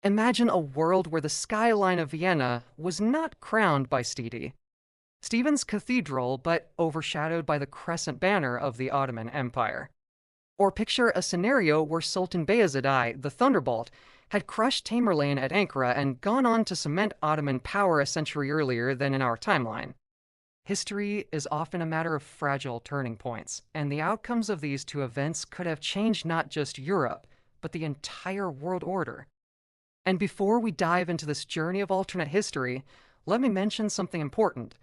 Imagine a world where the skyline of Vienna was not crowned by Stephen's Cathedral, but overshadowed by the crescent banner of the Ottoman Empire. Or picture a scenario where Sultan Bayezid I, the Thunderbolt, had crushed Tamerlane at Ankara and gone on to cement Ottoman power a century earlier than in our timeline. History is often a matter of fragile turning points, and the outcomes of these two events could have changed not just Europe, but the entire world order. And before we dive into this journey of alternate history, let me mention something important.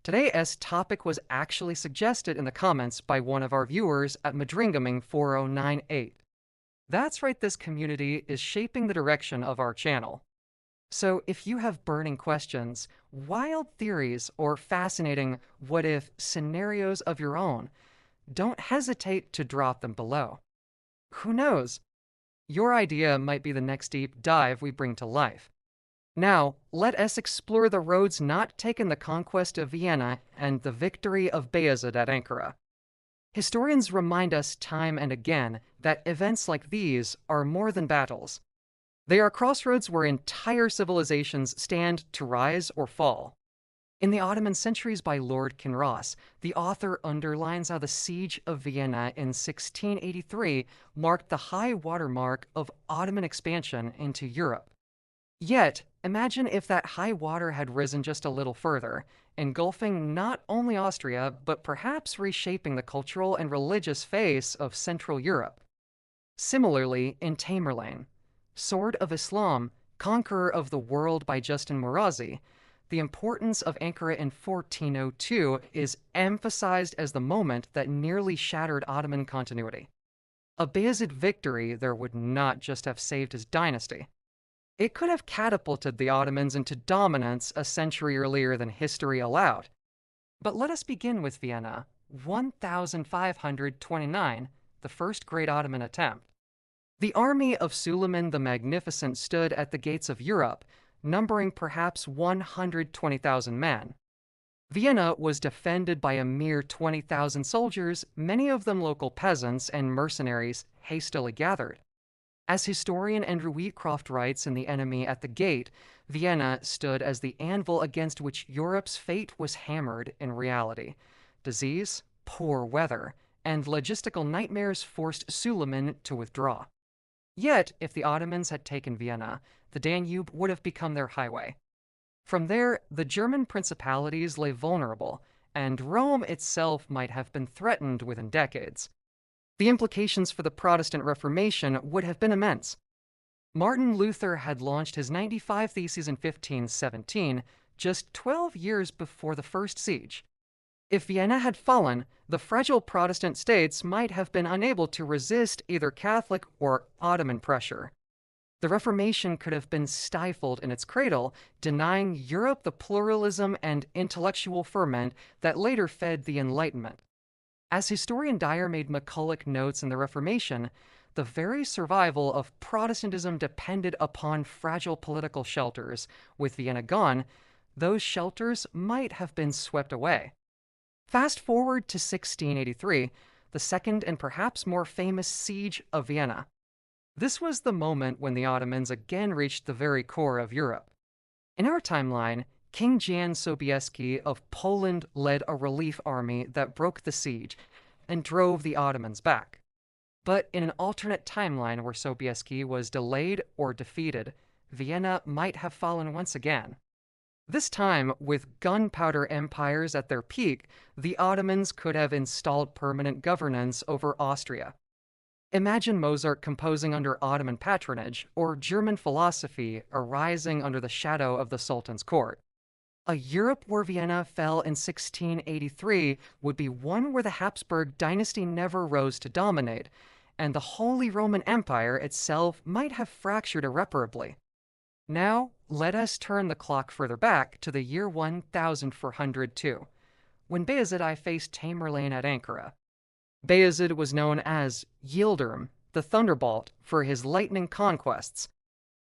Today's topic was actually suggested in the comments by one of our viewers at Madringaming4098. That's right, this community is shaping the direction of our channel. So if you have burning questions, wild theories, or fascinating what-if scenarios of your own, don't hesitate to drop them below. Who knows? Your idea might be the next deep dive we bring to life. Now, let us explore the roads not taken the conquest of Vienna and the victory of Bayezid at Ankara. Historians remind us time and again that events like these are more than battles. They are crossroads where entire civilizations stand to rise or fall. In The Ottoman Centuries by Lord Kinross, the author underlines how the Siege of Vienna in 1683 marked the high watermark of Ottoman expansion into Europe. Yet, imagine if that high water had risen just a little further, engulfing not only Austria, but perhaps reshaping the cultural and religious face of Central Europe. Similarly, in Tamerlane, Sword of Islam, Conqueror of the World by Justin Murazi, the importance of Ankara in 1402 is emphasized as the moment that nearly shattered Ottoman continuity. A Bayezid victory there would not just have saved his dynasty. It could have catapulted the Ottomans into dominance a century earlier than history allowed. But let us begin with Vienna, 1529, the first great Ottoman attempt. The army of Suleiman the Magnificent stood at the gates of Europe, numbering perhaps 120,000 men. Vienna was defended by a mere 20,000 soldiers, many of them local peasants and mercenaries hastily gathered. As historian Andrew Wheatcroft writes in The Enemy at the Gate, Vienna stood as the anvil against which Europe's fate was hammered in reality. Disease, poor weather, and logistical nightmares forced Suleiman to withdraw. Yet, if the Ottomans had taken Vienna, the Danube would have become their highway. From there, the German principalities lay vulnerable, and Rome itself might have been threatened within decades. The implications for the Protestant Reformation would have been immense. Martin Luther had launched his 95 Theses in 1517, just 12 years before the first siege. If Vienna had fallen, the fragile Protestant states might have been unable to resist either Catholic or Ottoman pressure. The Reformation could have been stifled in its cradle, denying Europe the pluralism and intellectual ferment that later fed the Enlightenment. As historian Dyer made McCulloch notes in the Reformation, the very survival of Protestantism depended upon fragile political shelters. With Vienna gone, those shelters might have been swept away. Fast forward to 1683, the second and perhaps more famous siege of Vienna. This was the moment when the Ottomans again reached the very core of Europe. In our timeline, King Jan Sobieski of Poland led a relief army that broke the siege and drove the Ottomans back. But in an alternate timeline where Sobieski was delayed or defeated, Vienna might have fallen once again. This time, with gunpowder empires at their peak, the Ottomans could have installed permanent governance over Austria. Imagine Mozart composing under Ottoman patronage, or German philosophy arising under the shadow of the Sultan's court. A Europe where Vienna fell in 1683 would be one where the Habsburg dynasty never rose to dominate, and the Holy Roman Empire itself might have fractured irreparably. Now, let us turn the clock further back to the year 1402, when Bayezid I faced Tamerlane at Ankara. Bayezid was known as Yildirim, the Thunderbolt, for his lightning conquests.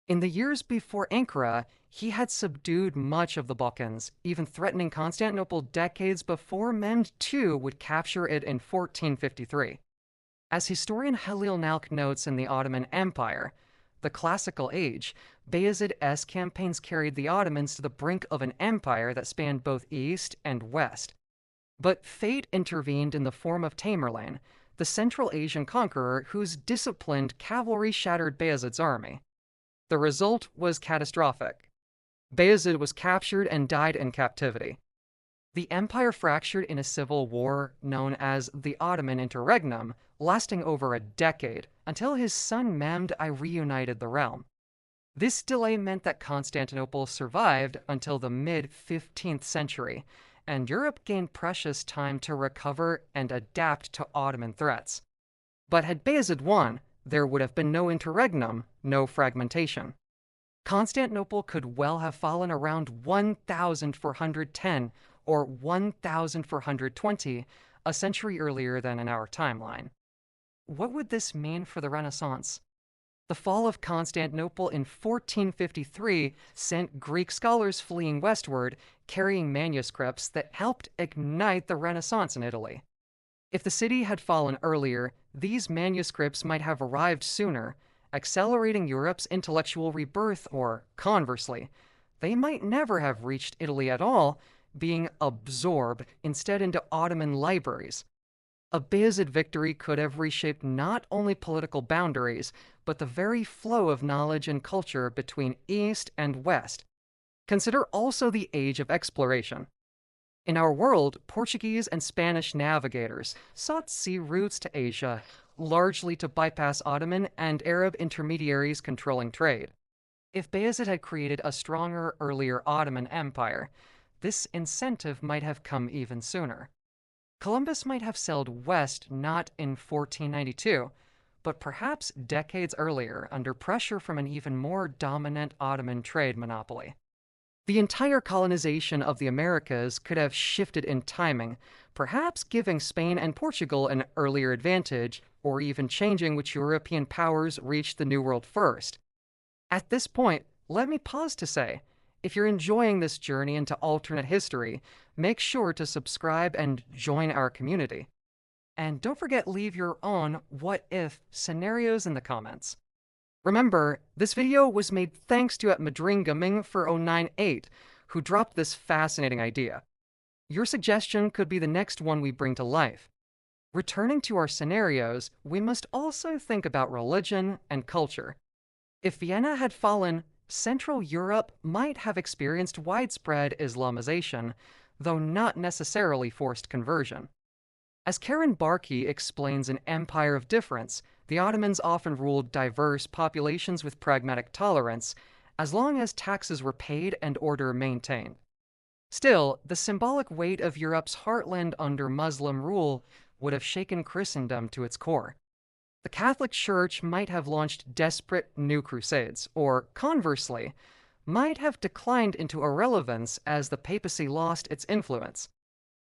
In the years before Ankara, he had subdued much of the Balkans, even threatening Constantinople decades before Mehmed II would capture it in 1453. As historian Halil Nalk notes in the Ottoman Empire, the Classical Age, Bayezid's campaigns carried the Ottomans to the brink of an empire that spanned both east and west. But fate intervened in the form of Tamerlane, the Central Asian conqueror whose disciplined cavalry shattered Bayezid's army. The result was catastrophic. Bayezid was captured and died in captivity. The empire fractured in a civil war known as the Ottoman Interregnum, lasting over a decade, until his son Mehmed I reunited the realm. This delay meant that Constantinople survived until the mid-15th century, and Europe gained precious time to recover and adapt to Ottoman threats. But had Bayezid won, there would have been no interregnum, no fragmentation. Constantinople could well have fallen around 1410 or 1420, a century earlier than in our timeline. What would this mean for the Renaissance? The fall of Constantinople in 1453 sent Greek scholars fleeing westward, carrying manuscripts that helped ignite the Renaissance in Italy. If the city had fallen earlier, these manuscripts might have arrived sooner, accelerating Europe's intellectual rebirth, or conversely, they might never have reached Italy at all, being absorbed instead into Ottoman libraries. A Bayezid victory could have reshaped not only political boundaries, but the very flow of knowledge and culture between East and West. Consider also the age of exploration. In our world, Portuguese and Spanish navigators sought sea routes to Asia, largely to bypass Ottoman and Arab intermediaries controlling trade. If Bayezid had created a stronger, earlier Ottoman Empire, this incentive might have come even sooner. Columbus might have sailed west not in 1492, but perhaps decades earlier under pressure from an even more dominant Ottoman trade monopoly. The entire colonization of the Americas could have shifted in timing, perhaps giving Spain and Portugal an earlier advantage, or even changing which European powers reached the New World first. At this point, let me pause to say, if you're enjoying this journey into alternate history, make sure to subscribe and join our community. And don't forget, leave your own what-if scenarios in the comments. Remember, this video was made thanks to @Madringaming for 098, who dropped this fascinating idea. Your suggestion could be the next one we bring to life. Returning to our scenarios, we must also think about religion and culture. If Vienna had fallen, Central Europe might have experienced widespread Islamization, though not necessarily forced conversion. As Karen Barkey explains in Empire of Difference, the Ottomans often ruled diverse populations with pragmatic tolerance, as long as taxes were paid and order maintained. Still, the symbolic weight of Europe's heartland under Muslim rule would have shaken Christendom to its core. The Catholic Church might have launched desperate new crusades, or conversely, might have declined into irrelevance as the papacy lost its influence.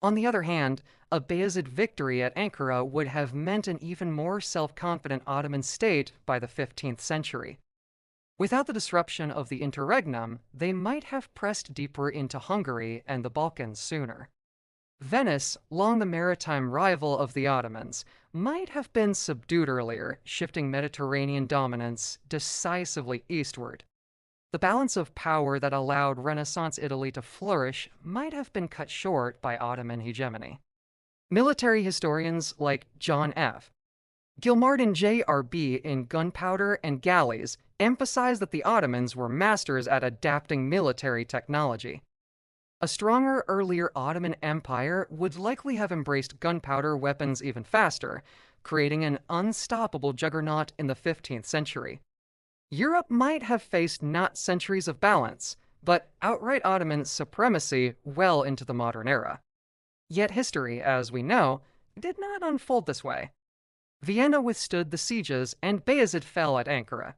On the other hand, a Bayezid victory at Ankara would have meant an even more self-confident Ottoman state by the 15th century. Without the disruption of the interregnum, they might have pressed deeper into Hungary and the Balkans sooner. Venice, long the maritime rival of the Ottomans, might have been subdued earlier, shifting Mediterranean dominance decisively eastward. The balance of power that allowed Renaissance Italy to flourish might have been cut short by Ottoman hegemony. Military historians like John F. Gilmartin J.R.B. in Gunpowder and Galleys emphasize that the Ottomans were masters at adapting military technology. A stronger, earlier Ottoman Empire would likely have embraced gunpowder weapons even faster, creating an unstoppable juggernaut in the 15th century. Europe might have faced not centuries of balance, but outright Ottoman supremacy well into the modern era. Yet history, as we know, did not unfold this way. Vienna withstood the sieges, and Bayezid fell at Ankara.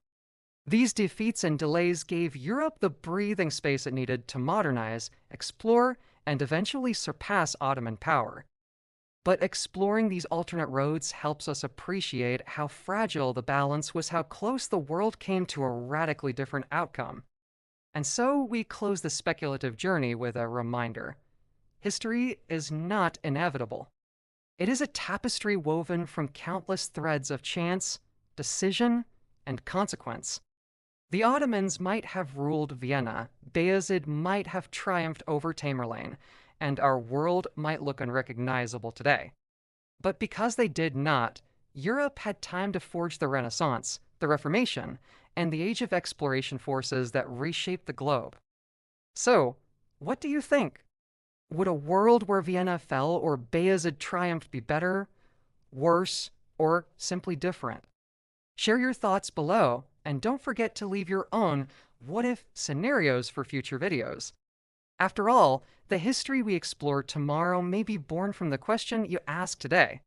These defeats and delays gave Europe the breathing space it needed to modernize, explore, and eventually surpass Ottoman power. But exploring these alternate roads helps us appreciate how fragile the balance was, how close the world came to a radically different outcome. And so we close the speculative journey with a reminder. History is not inevitable. It is a tapestry woven from countless threads of chance, decision, and consequence. The Ottomans might have ruled Vienna, Bayezid might have triumphed over Tamerlane, and our world might look unrecognizable today. But because they did not, Europe had time to forge the Renaissance, the Reformation, and the age of exploration forces that reshaped the globe. So, what do you think? Would a world where Vienna fell or Bayezid triumphed be better, worse, or simply different? Share your thoughts below, and don't forget to leave your own what-if scenarios for future videos. After all, the history we explore tomorrow may be born from the question you ask today.